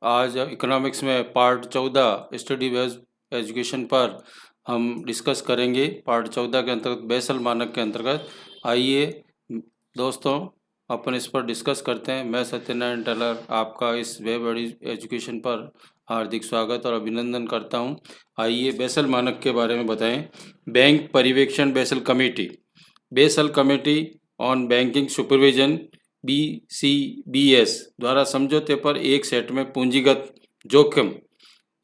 आज इकोनॉमिक्स में part 14 study based education पर हम डिस्कस करेंगे। पार्ट 14 के अंतर्गत बेसल मानक के अंतर्गत आइए दोस्तों अपन इस पर डिस्कस करते हैं। मैं सत्यनारायण टेलर आपका इस वेब एजुकेशन पर हार्दिक स्वागत और अभिनंदन करता हूं। आइए बेसल मानक के बारे में बताएं। बैंक पर्यवेक्षण basal committee on banking supervision BCBS द्वारा समझौते पर एक सेट में पूंजीगत जोखिम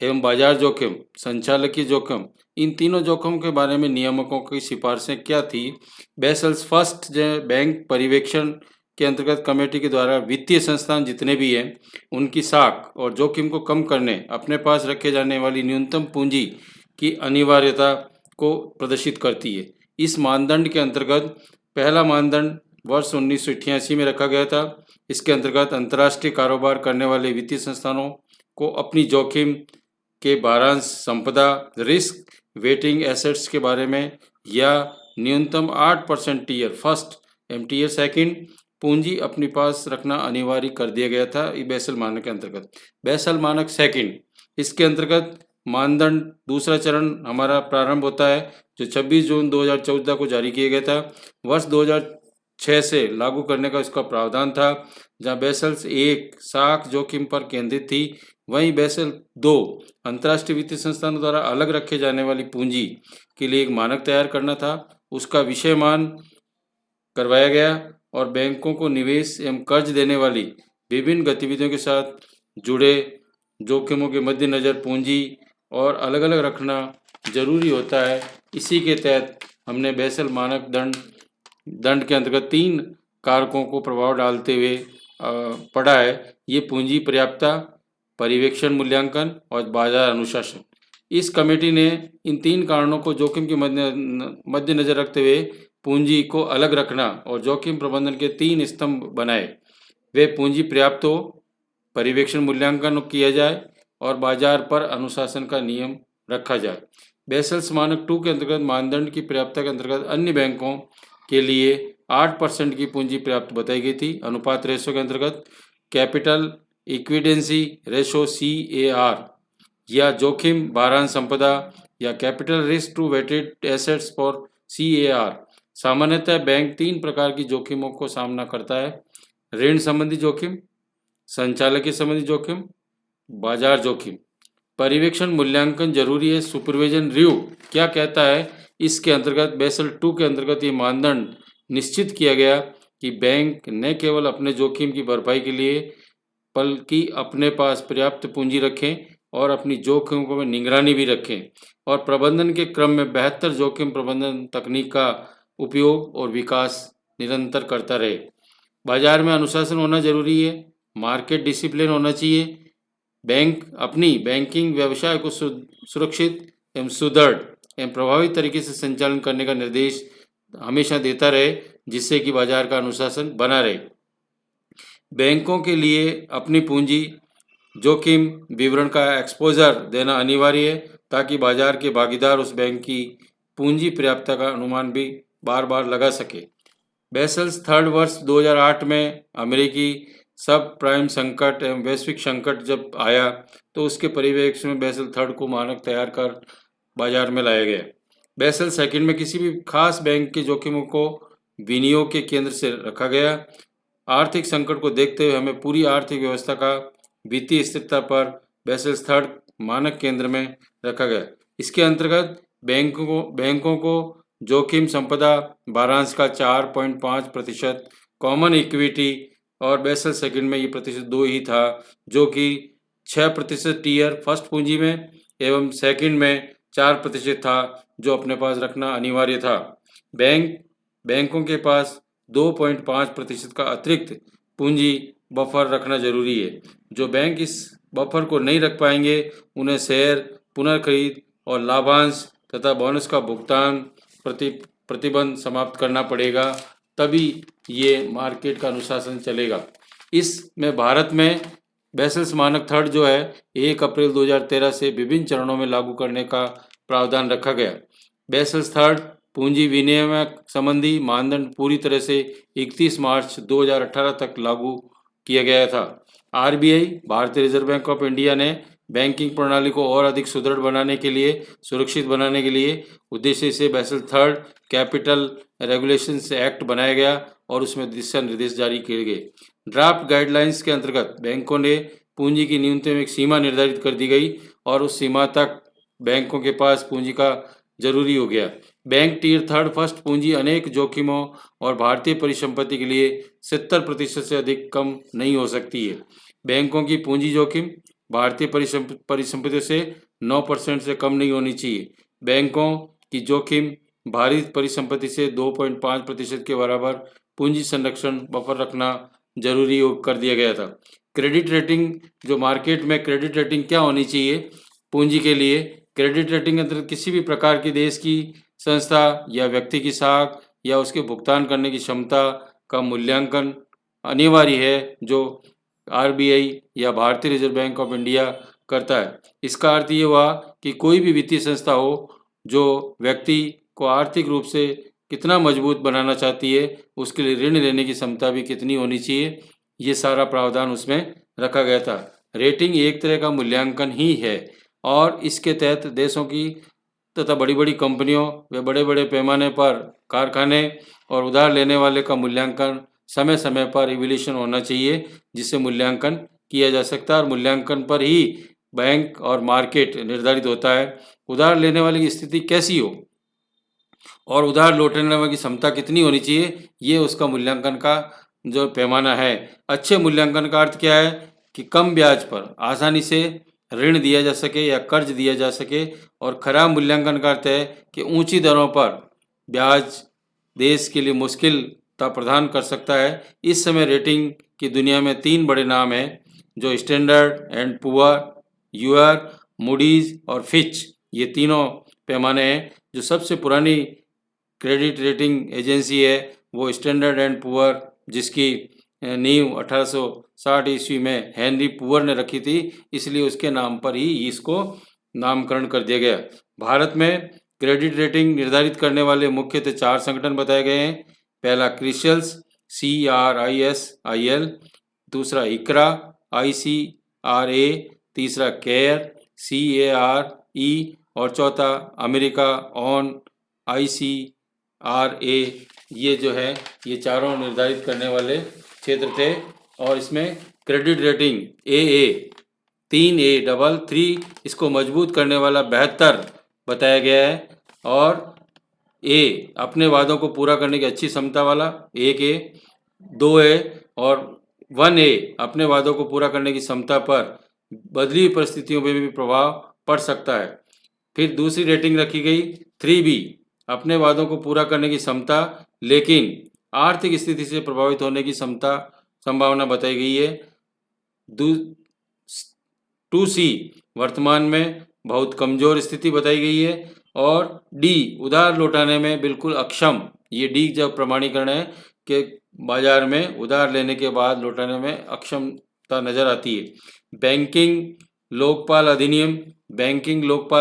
एवं बाजार जोखिम, संचालकीय जोखिम, इन तीनों जोखिम के बारे में नियामकों की सिफारिशें क्या थी। बेसल्स फर्स्ट बैंक पर्यवेक्षण के अंतर्गत कमेटी के द्वारा वित्तीय संस्थान जितने भी हैं उनकी साख और जोखिम को कम करने अपने पास रखे जाने वाली न्यूनतम पूंजी की अनिवार्यता को प्रदर्शित करती है। इस मानदंड के अंतर्गत पहला मानदंड वर्ष 1988 में रखा गया था। इसके अंतर्गत अंतर्राष्ट्रीय कारोबार करने वाले वित्तीय संस्थानों को अपनी जोखिम के भारांश, संपदा, रिस्क वेटिंग एसेट्स के बारे में या न्यूनतम 8% टीयर फर्स्ट एवं टीयर सेकंड पूंजी अपने पास रखना अनिवार्य कर दिया गया था बेसल मानक के अंतर्गत। बेसल मानक सेकंड, इसके अंतर्गत मानदंड दूसरा चरण हमारा प्रारंभ होता है जो 26 जून 2014 को जारी किया गया था। वर्ष 2006 से लागू करने का इसका प्रावधान था। जहां बेसल्स 1 साख जोखिम पर केंद्रित थी, वहीं बेसल 2 अंतर्राष्ट्रीय वित्तीय संस्थानों द्वारा अलग रखे जाने वाली पूंजी के लिए एक मानक तैयार करना था। उसका विषय मान करवाया गया और बैंकों को निवेश एवं कर्ज देने वाली विभिन्न गतिविधियों के साथ जुड़े जोखिमों के मद्देनजर पूंजी और अलग अलग रखना जरूरी होता है। इसी के तहत हमने बेसल मानक दंड के अंतर्गत 3 कारकों को प्रभाव डालते हुए पढ़ा है। ये पूंजी पर्याप्तता, पर्यवेक्षण मूल्यांकन और बाजार अनुशासन। इस कमेटी ने इन 3 कारणों को जोखिम के मद्देनजर रखते हुए पूंजी को अलग रखना और जोखिम प्रबंधन के 3 स्तंभ बनाए। वे पूंजी पर्याप्त हो, पर्यवेक्षण मूल्यांकन किया जाए और बाजार पर अनुशासन का नियम रखा जाए। बेसल्स मानक 2 के अंतर्गत मानदंड की पर्याप्तता के अंतर्गत अन्य बैंकों के लिए 8% की पूंजी पर्याप्त बताई गई थी। अनुपात रेशो के अंतर्गत कैपिटल इक्विडेंसी रेशो CAR या जोखिम भारांश संपदा या capital risk to weighted assets for CAR। सामान्यतः बैंक 3 प्रकार की जोखिमों को सामना करता है: ऋण संबंधी जोखिम, संचालकीय संबंधी जोखिम, बाजार जोखिम। पर्यवेक्षण मूल्यांकन जरूरी है। सुपरविजन रिव्यू क्या कहता है? इसके अंतर्गत बेसल 2 के अंतर्गत ये मानदंड निश्चित किया गया कि बैंक न केवल अपने जोखिम की भरपाई के लिए बल्कि अपने पास पर्याप्त पूंजी रखें और अपनी जोखिमों में निगरानी भी रखें और प्रबंधन के क्रम में बेहतर जोखिम प्रबंधन तकनीक का उपयोग और विकास निरंतर करता रहे। बाजार में अनुशासन होना जरूरी है। मार्केट डिसिप्लिन होना चाहिए। बैंक अपनी बैंकिंग व्यवसाय को सुरक्षित एवं सुदृढ़ एवं प्रभावी तरीके से संचालन करने का निर्देश हमेशा देता रहे, जिससे कि बाजार का अनुशासन बना रहे। बैंकों के लिए अपनी पूंजी जोखिम विवरण का एक्सपोजर देना अनिवार्य है ताकि बाजार के भागीदार उस बैंक की पूंजी पर्याप्तता का अनुमान भी बार बार लगा सके। बेसल्स थर्ड वर्ष 2008 में अमेरिकी सब प्राइम संकट एवं वैश्विक संकट जब आया तो उसके पर्यवेक्षण में बेसल थर्ड को मानक तैयार कर बाजार में लाया गया। बेसल सेकंड में किसी भी खास बैंक के जोखिमों को विनियोग के केंद्र से रखा गया। आर्थिक संकट को देखते हुए हमें पूरी आर्थिक व्यवस्था का वित्तीय स्थिरता पर बेसल थर्ड मानक केंद्र में रखा गया। इसके अंतर्गत बैंकों को जोखिम संपदा भारांश का 4.5% कॉमन इक्विटी और बेसल सेकंड में ये प्रतिशत 2 ही था, जो कि 6% टीयर फर्स्ट पूंजी में एवं सेकंड में 4% था, जो अपने पास रखना अनिवार्य था। बैंकों के पास 2.5% का अतिरिक्त पूंजी बफर रखना जरूरी है। जो बैंक इस बफर को नहीं रख पाएंगे उन्हें शेयर पुनर्खरीद और लाभांश तथा बोनस का भुगतान प्रतिबंध समाप्त करना पड़ेगा, तभी ये मार्केट का अनुशासन चलेगा। इसमें भारत में बेसल्स मानक थर्ड जो है 1 अप्रैल 2013 से विभिन्न चरणों में लागू करने का प्रावधान रखा गया। बेसल्स थर्ड पूंजी विनियामक संबंधी मानदंड पूरी तरह से 31 मार्च 2018 तक लागू किया गया था। आरबीआई भारतीय रिजर्व बैंक ऑफ इंडिया ने बैंकिंग प्रणाली को और अधिक सुदृढ़ बनाने के लिए, सुरक्षित बनाने के लिए उद्देश्य से Basel third capital regulations act बनाया गया और उसमें दिशा निर्देश जारी किए गए। ड्राफ्ट गाइडलाइंस के अंतर्गत बैंकों ने पूंजी की न्यूनतम एक सीमा निर्धारित कर दी गई और उस सीमा तक बैंकों के पास पूंजी का जरूरी हो गया। बैंक टियर थर्ड फर्स्ट पूंजी अनेक जोखिमों और भारतीय परिसंपत्ति के लिए 70% से अधिक कम नहीं हो सकती है। बैंकों की पूंजी जोखिम भारतीय परिसंपत्तियों से 9% से कम नहीं होनी चाहिए। बैंकों की जोखिम भारित परिसंपत्ति से 2.5% के बराबर पूंजी संरक्षण बफर रखना जरूरी कर दिया गया था। क्रेडिट रेटिंग, जो मार्केट में क्रेडिट रेटिंग क्या होनी चाहिए पूंजी के लिए, क्रेडिट रेटिंग के अंतर्गत किसी भी प्रकार की देश की संस्था या व्यक्ति की साख या उसके भुगतान करने की क्षमता का मूल्यांकन अनिवार्य है, जो आरबीआई या भारतीय रिजर्व बैंक ऑफ इंडिया करता है। इसका अर्थ ये हुआ कि कोई भी वित्तीय संस्था हो जो व्यक्ति को आर्थिक रूप से कितना मजबूत बनाना चाहती है, उसके लिए ऋण लेने की क्षमता भी कितनी होनी चाहिए, ये सारा प्रावधान उसमें रखा गया था। रेटिंग एक तरह का मूल्यांकन ही है और इसके तहत देशों की तथा बड़ी बड़ी कंपनियों व बड़े बड़े पैमाने पर कारखाने और उधार लेने वाले का मूल्यांकन समय समय पर इवैल्यूएशन होना चाहिए, जिससे मूल्यांकन किया जा सकता है और मूल्यांकन पर ही बैंक और मार्केट निर्धारित होता है। उधार लेने वाले की स्थिति कैसी हो और उधार लौटाने वाले की क्षमता कितनी होनी चाहिए, ये उसका मूल्यांकन का जो पैमाना है। अच्छे मूल्यांकन का अर्थ क्या है कि कम ब्याज पर आसानी से ऋण दिया जा सके या कर्ज दिया जा सके, और खराब मूल्यांकन का अर्थ है कि ऊंची दरों पर ब्याज देश के लिए मुश्किलता प्रदान कर सकता है। इस समय रेटिंग की दुनिया में 3 बड़े नाम हैं, जो स्टैंडर्ड एंड पुअर, यूआर, मूडीज और फिच, ये तीनों पैमाने हैं। जो सबसे पुरानी क्रेडिट रेटिंग एजेंसी है वो स्टैंडर्ड एंड पुअर, जिसकी नींव 1860 ईस्वी में हेनरी पुअर ने रखी थी, इसलिए उसके नाम पर ही इसको नामकरण कर दिया गया। भारत में क्रेडिट रेटिंग निर्धारित करने वाले मुख्यतः 4 संगठन बताए गए हैं। पहला क्रिसल्स CRISIL, दूसरा इक्रा ICRA, तीसरा केयर CARE और चौथा अमेरिका ऑन ICRA। ये जो है ये चारों निर्धारित करने वाले क्षेत्र थे और इसमें क्रेडिट रेटिंग AA 3A, इसको मजबूत करने वाला 72 बताया गया है, और A अपने वादों को पूरा करने की अच्छी क्षमता वाला 1A, 2A और 1A अपने वादों को पूरा करने की क्षमता पर बदली हुई परिस्थितियों में भी प्रभाव पड़ सकता है। फिर दूसरी रेटिंग रखी गई 3B, अपने वादों को पूरा करने की क्षमता लेकिन आर्थिक स्थिति से प्रभावित होने की संभावना बताई गई है। 2C वर्तमान में बहुत कमजोर स्थिति बताई गई है, और D उधार लौटाने में बिल्कुल अक्षम। ये D जब प्रमाणीकरण है कि बाजार में उधार लेने के बाद लौटाने में अक्षमता नजर आती है। बैंकिंग लोकपाल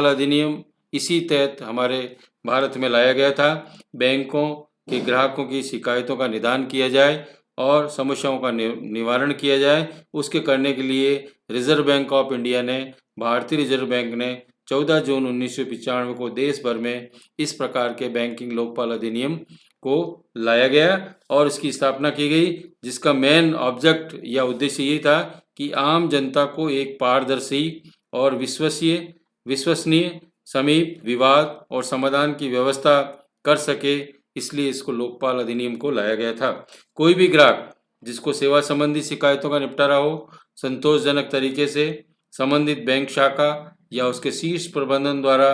अधिनियम इसी तहत हमारे भारत में लाया गया था। बैंकों के ग्राहकों की शिकायतों का निदान किया जाए और समस्याओं का निवारण किया जाए, उसके करने के लिए रिजर्व बैंक ऑफ इंडिया ने, भारतीय रिजर्व बैंक ने 14 जून 1995 को देश भर में इस प्रकार के बैंकिंग लोकपाल अधिनियम को लाया गया और इसकी स्थापना की गई, जिसका मेन ऑब्जेक्ट या उद्देश्य ये था कि आम जनता को एक पारदर्शी और विश्वसनीय समीप विवाद और समाधान की व्यवस्था कर सके, इसलिए इसको लोकपाल अधिनियम को लाया गया था। कोई भी ग्राहक जिसको सेवा संबंधी शिकायतों का निपटारा हो संतोषजनक तरीके से संबंधित बैंक शाखा या उसके शीर्ष प्रबंधन द्वारा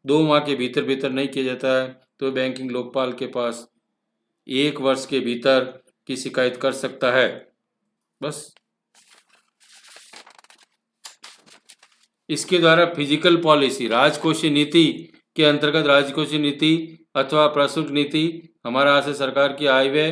2 माह के भीतर नहीं किया जाता है, तो बैंकिंग लोकपाल के पास 1 वर्ष के भीतर की शिकायत कर सकता है। बस इसके द्वारा फिजिकल पॉलिसी, राजकोषीय नीति के अंतर्गत राजकोषीय नीति अथवा प्रशुल्क नीति हमारा हाथ से सरकार की आय व्यय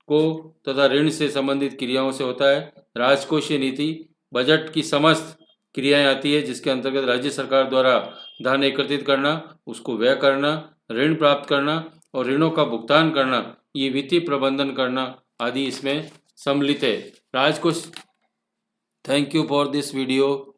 को तथा ऋण से संबंधित क्रियाओं से होता है। राजकोषीय नीति बजट की समस्त क्रियाएं आती है, जिसके अंतर्गत राज्य सरकार द्वारा धन एकत्रित करना, उसको व्यय करना, ऋण प्राप्त करना और ऋणों का भुगतान करना, ये वित्तीय प्रबंधन करना आदि इसमें सम्मिलित है। Thank you for this video.